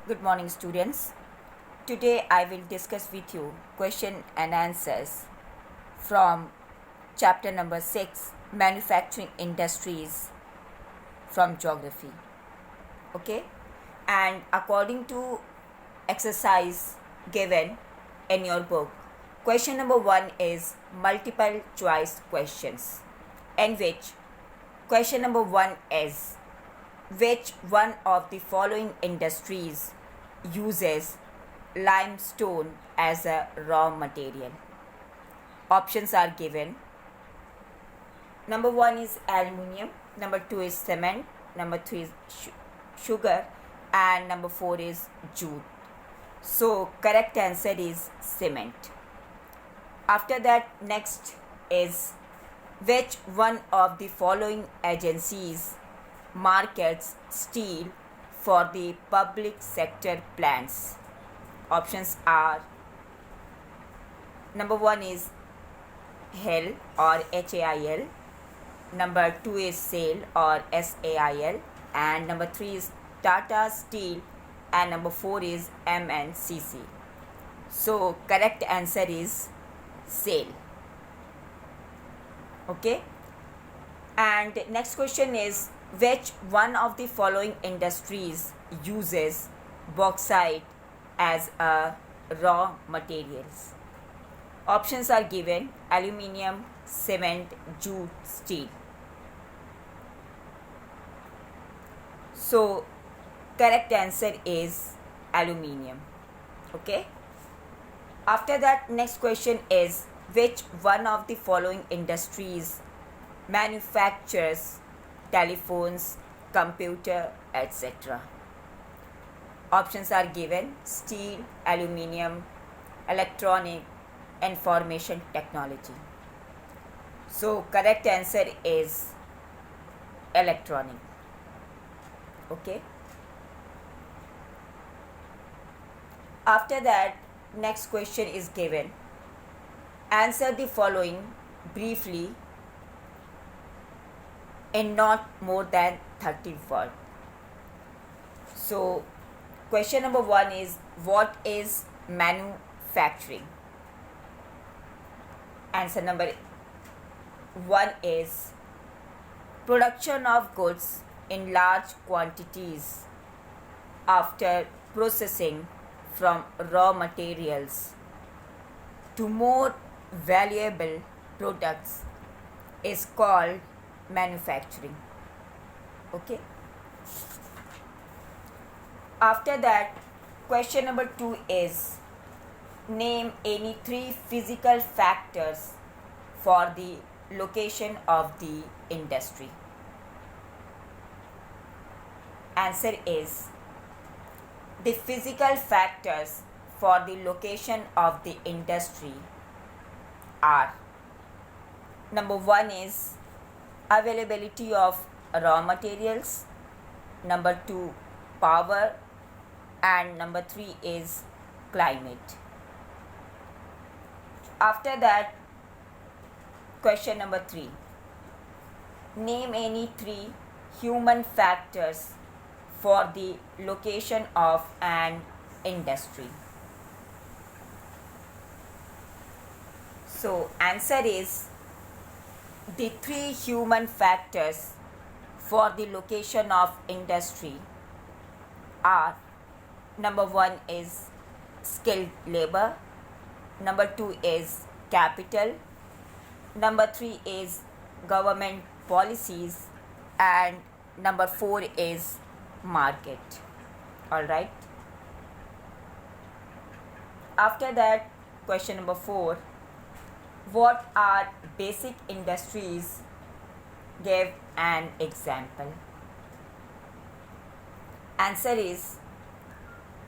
Good morning, students. Today I will discuss with you question and answers from chapter number 6, Manufacturing Industries, from Geography. Okay? And according to exercise given in your book, question number 1 is multiple choice questions, in which question number 1 is, which one of the following industries uses limestone as a raw material? Options are given. Number 1 is aluminium, number 2 is cement, number 3 is sugar, and number 4 is jute. So correct answer is cement. After that, next is, which one of the following agencies markets steel for the public sector plants? Options are, number 1 is HAIL or HAIL, number 2 is SAIL or SAIL, and number 3 is Tata Steel, and number 4 is MNCC. So correct answer is SAIL. Okay, and next question is, which one of the following industries uses bauxite as a raw materials? Options are given: aluminium, cement, jute, steel. So correct answer is aluminium. Okay, after that, next question is, which one of the following industries manufactures telephones, computer, etc.? Options are given: steel, aluminium, electronic, information technology. So correct answer is electronic. Okay, after that, next question is given, answer the following briefly in not more than 30 words. So question number 1 is, what is manufacturing? Answer number 1 is production of goods in large quantities after processing from raw materials to more valuable products is called manufacturing. Okay, after that, question number 2 is, name any 3 physical factors for the location of the industry. Answer is, the physical factors for the location of the industry are, number 1 is availability of raw materials, number 2 power, and number 3 is climate. After that, question number 3, name any 3 human factors for the location of an industry. So answer is, the 3 human factors for the location of industry are, number 1 is skilled labor, number 2 is capital, number 3 is government policies, and number 4 is market. All right, after that, question number 4, what are basic industries? Give an example. Answer is,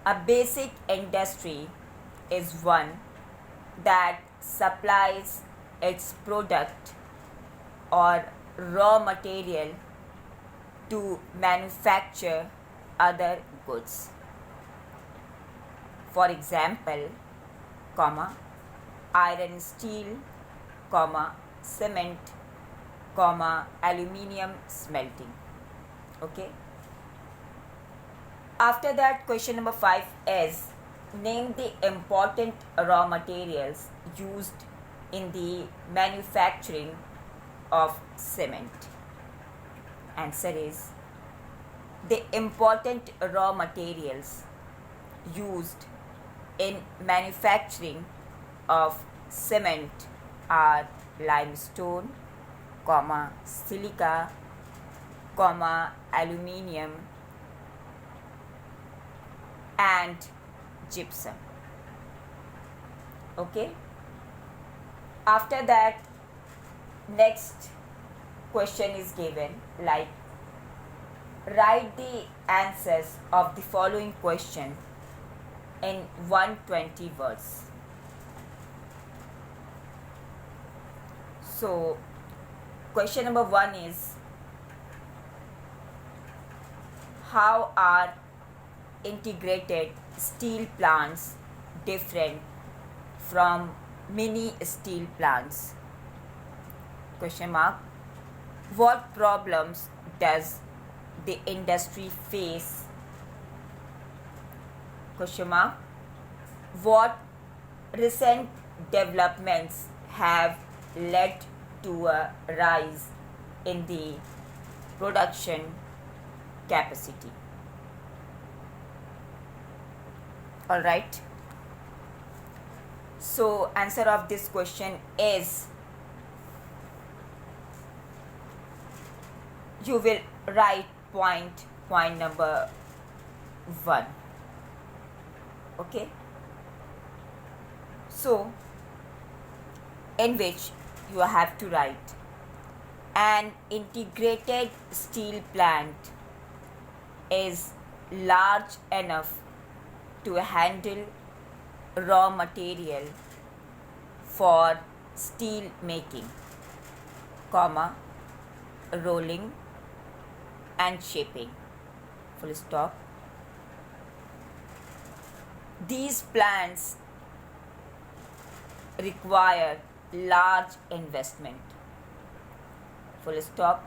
a basic industry is one that supplies its product or raw material to manufacture other goods. For example, iron, steel, cement, aluminium smelting. Okay, After that, question number 5 is name the important raw materials used in the manufacturing of cement. Answer is the important raw materials used in manufacturing of cement are limestone, silica, aluminium and gypsum. Okay. After that, next question is given like write the answers of the following question in 120 words. So, question number 1 is how are integrated steel plants different from mini steel plants? Question mark. What problems does the industry face? Question mark. What recent developments have led to a rise in the production capacity? All right. So answer of this question is you will write point number 1. Okay. So in which you have to write an integrated steel plant is large enough to handle raw material for steel making, rolling and shaping, full stop. These plants require large investment, full stop.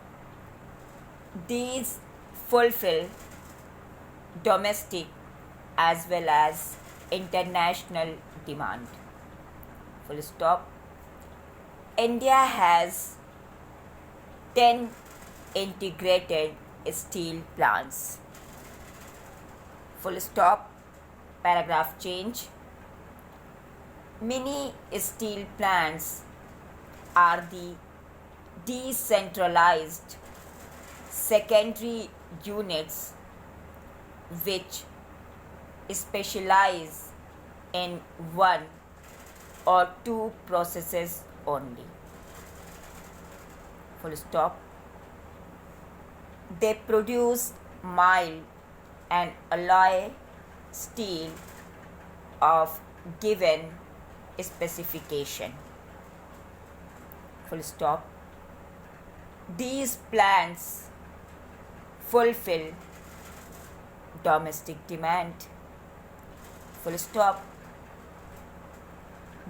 These fulfill domestic as well as international demand, full stop. India has 10 integrated steel plants, full stop. Paragraph change. Mini steel plants are the decentralized secondary units which specialize in one or two processes only, full stop. They produce mild and alloy steel of given specification, full stop. These plants fulfill domestic demand, full stop.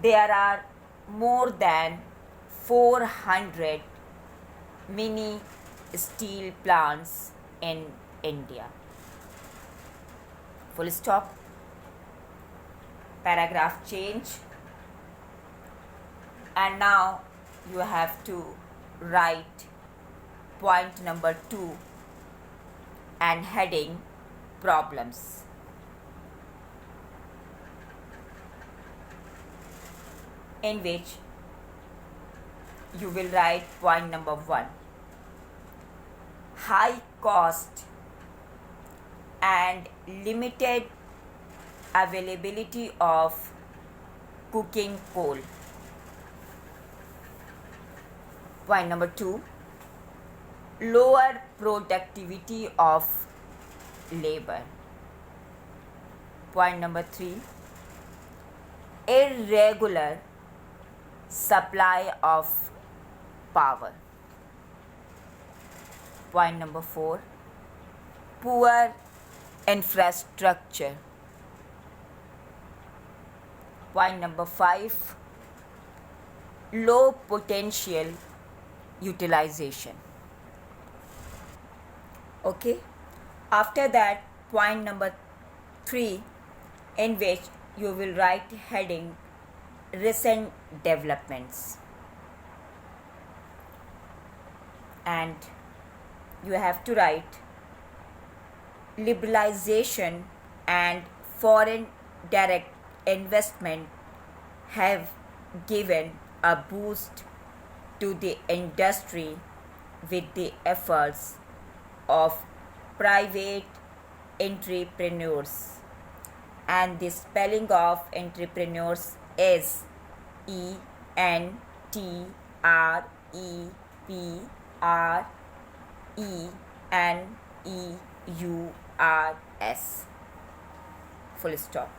There are more than 400 mini steel plants in India, full stop. Paragraph change. And now you have to write point number 2 and heading problems. In which you will write point number 1. High cost and limited availability of cooking coal. Point number 2. Lower productivity of labor. Point number 3. Irregular supply of power. Point number 4. Poor infrastructure. Point number 5. Low potential utilization. Okay. After that, point number 3, in which you will write heading recent developments, and you have to write liberalization and foreign direct investment have given a boost to the industry with the efforts of private entrepreneurs, and the spelling of entrepreneurs is entrepreneurs, full stop.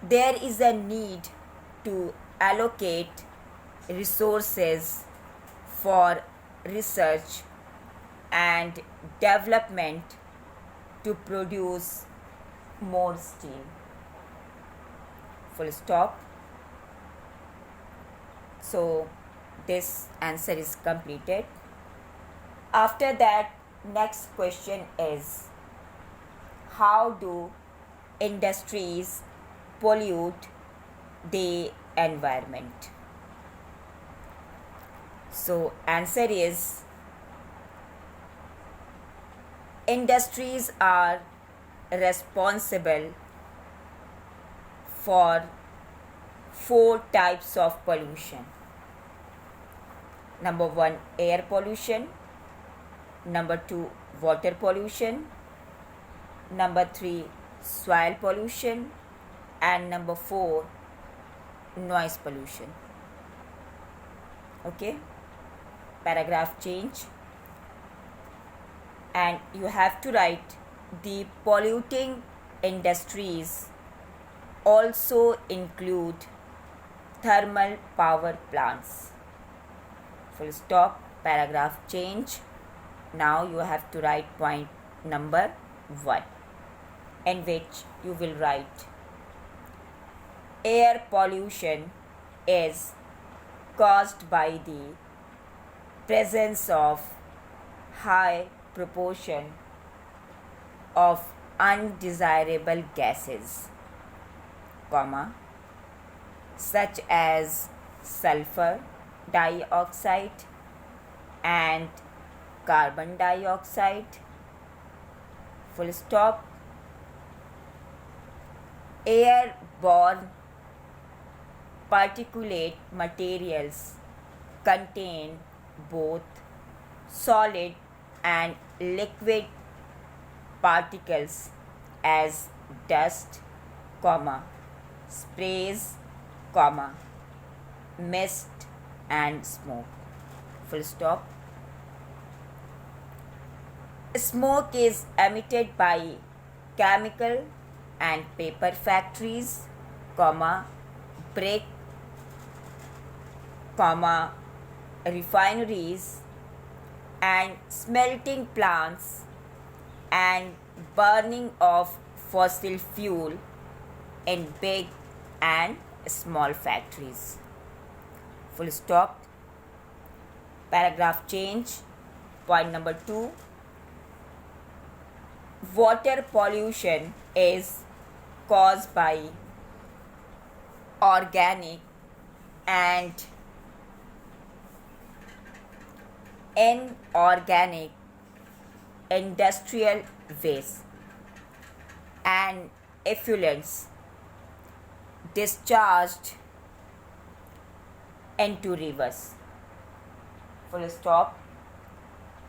There is a need to allocate resources for research and development to produce more steel, full stop. So this answer is completed. After that, next question is, how do industries pollute the environment? So answer is, industries are responsible for 4 types of pollution. Number 1, air pollution. Number 2, water pollution. Number 3, soil pollution. And number 4, noise pollution. Okay, paragraph change, and you have to write the polluting industries also include thermal power plants, full stop. Paragraph change. Now you have to write point number 1, in which you will write air pollution is caused by the presence of high proportion of undesirable gases, such as sulfur dioxide and carbon dioxide, full stop. Airborne particulate materials contain both solid and liquid particles as dust, sprays, mist and smoke, full stop. Smoke is emitted by chemical and paper factories, brick, refineries and smelting plants, and burning of fossil fuel in big and small factories, full stop. Paragraph change. Point number 2, water pollution is caused by organic and inorganic industrial waste and effluents discharged into rivers, full stop.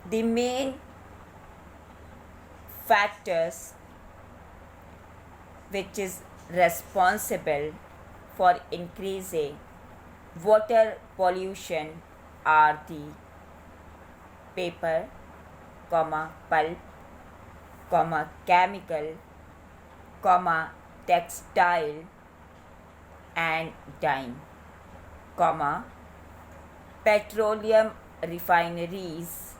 The main factors which is responsible for increasing water pollution are the paper, pulp, chemical, textile and dyeing, petroleum refineries,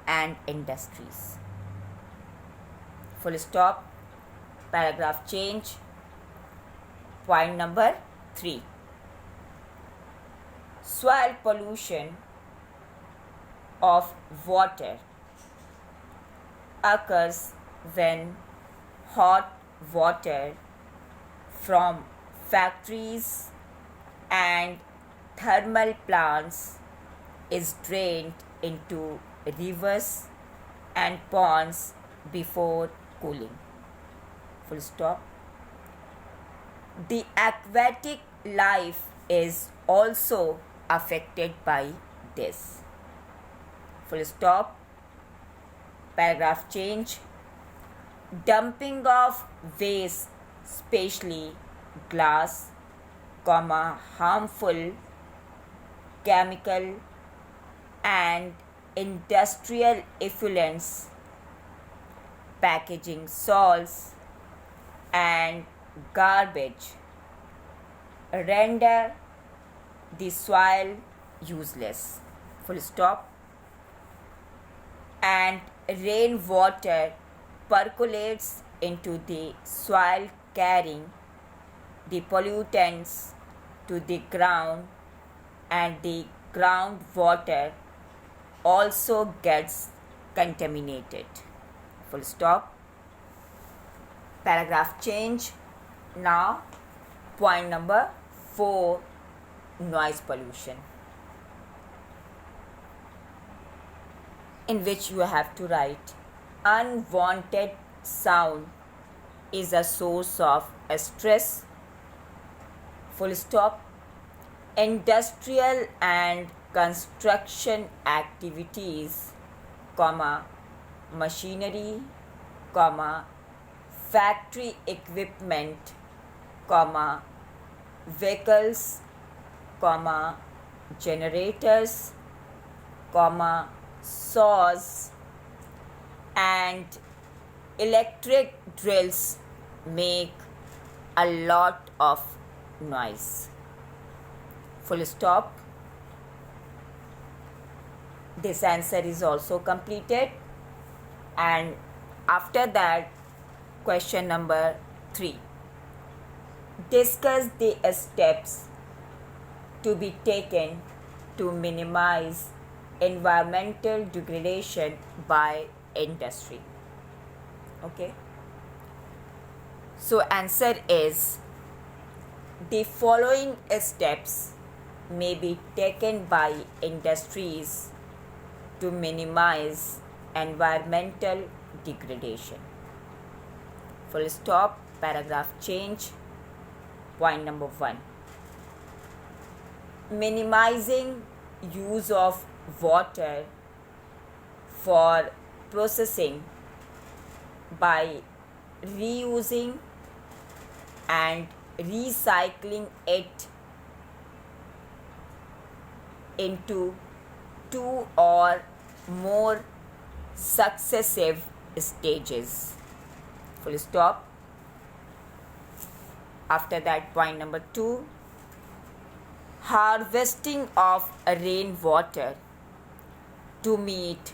and industries, full stop. Paragraph change. Point number 3, soil pollution of water occurs when hot water from factories and thermal plants is drained into rivers and ponds before cooling. Full stop. The aquatic life is also affected by this. Full stop. Paragraph change. Dumping of waste, especially glass, harmful chemical and industrial effluents, packaging salts and garbage render the soil useless. Full stop. And rainwater percolates into the soil, carrying the pollutants to the ground, and the groundwater also gets contaminated. Full stop. Paragraph change. Now point number 4, noise pollution, in which you have to write unwanted sound is a source of stress. Full stop. Industrial and construction activities, machinery, factory equipment, vehicles, generators, saws and electric drills make a lot of noise. Full stop. This answer is also completed, and after that, question number 3. Discuss the steps to be taken to minimize environmental degradation by industry. Okay. So answer is, the following steps may be taken by industries to minimize environmental degradation. Full stop. Paragraph change. Point number 1. Minimizing use of water for processing by reusing and recycling it into 2 or more successive stages. Full stop. After that, point number 2, harvesting of rainwater to meet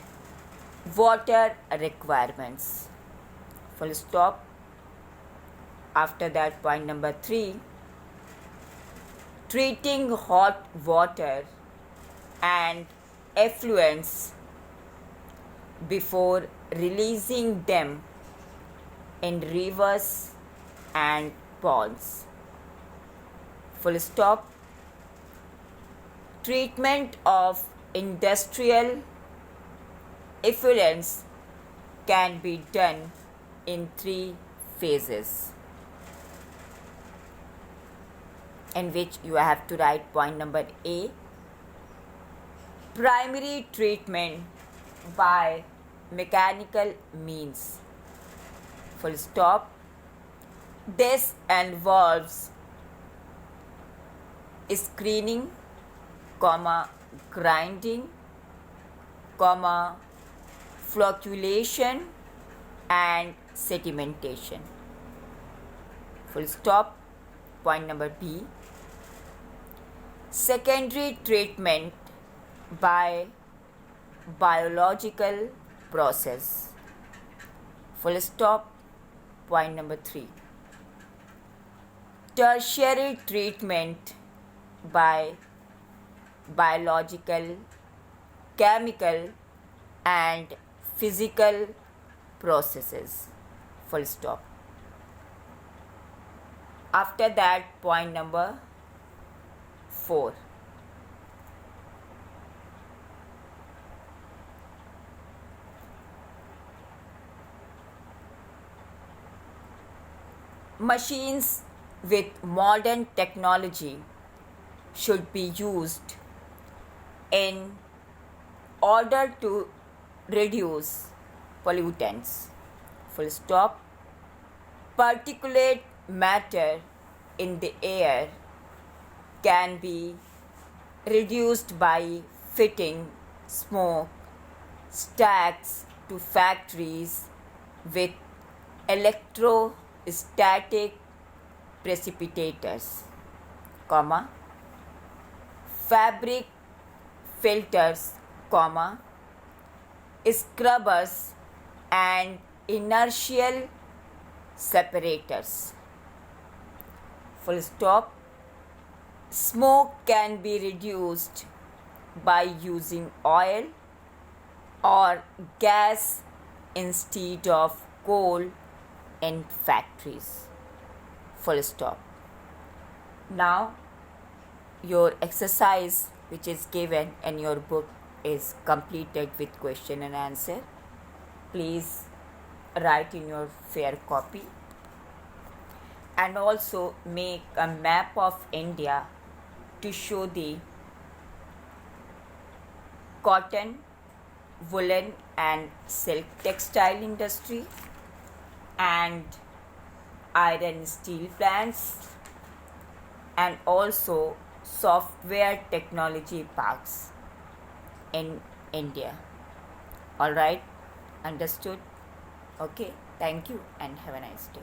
water requirements. Full stop. After that, point number 3, treating hot water and effluents before releasing them in rivers and ponds. Full stop. Treatment of industrial effluents can be done in 3 phases, in which you have to write point number A, primary treatment by mechanical means. Full stop. This involves screening, grinding, flocculation and sedimentation. Full stop. Point number B, secondary treatment by biological process. Full stop. Point number 3, tertiary treatment by biological, chemical and physical processes. Full stop. After that, point number 4. Machines with modern technology should be used in order to reduce pollutants. Full stop. Particulate matter in the air can be reduced by fitting smoke stacks to factories with electrostatic precipitators, comma, fabric filters, comma, scrubbers and inertial separators. Full stop. Smoke can be reduced by using oil or gas instead of coal in factories. Full stop. Now, your exercise which is given in your book is completed with question and answer. Please write in your fair copy and also make a map of India to show the cotton, woolen and silk textile industry and iron steel plants and also software technology parks in India. All right, understood? Okay, thank you and have a nice day.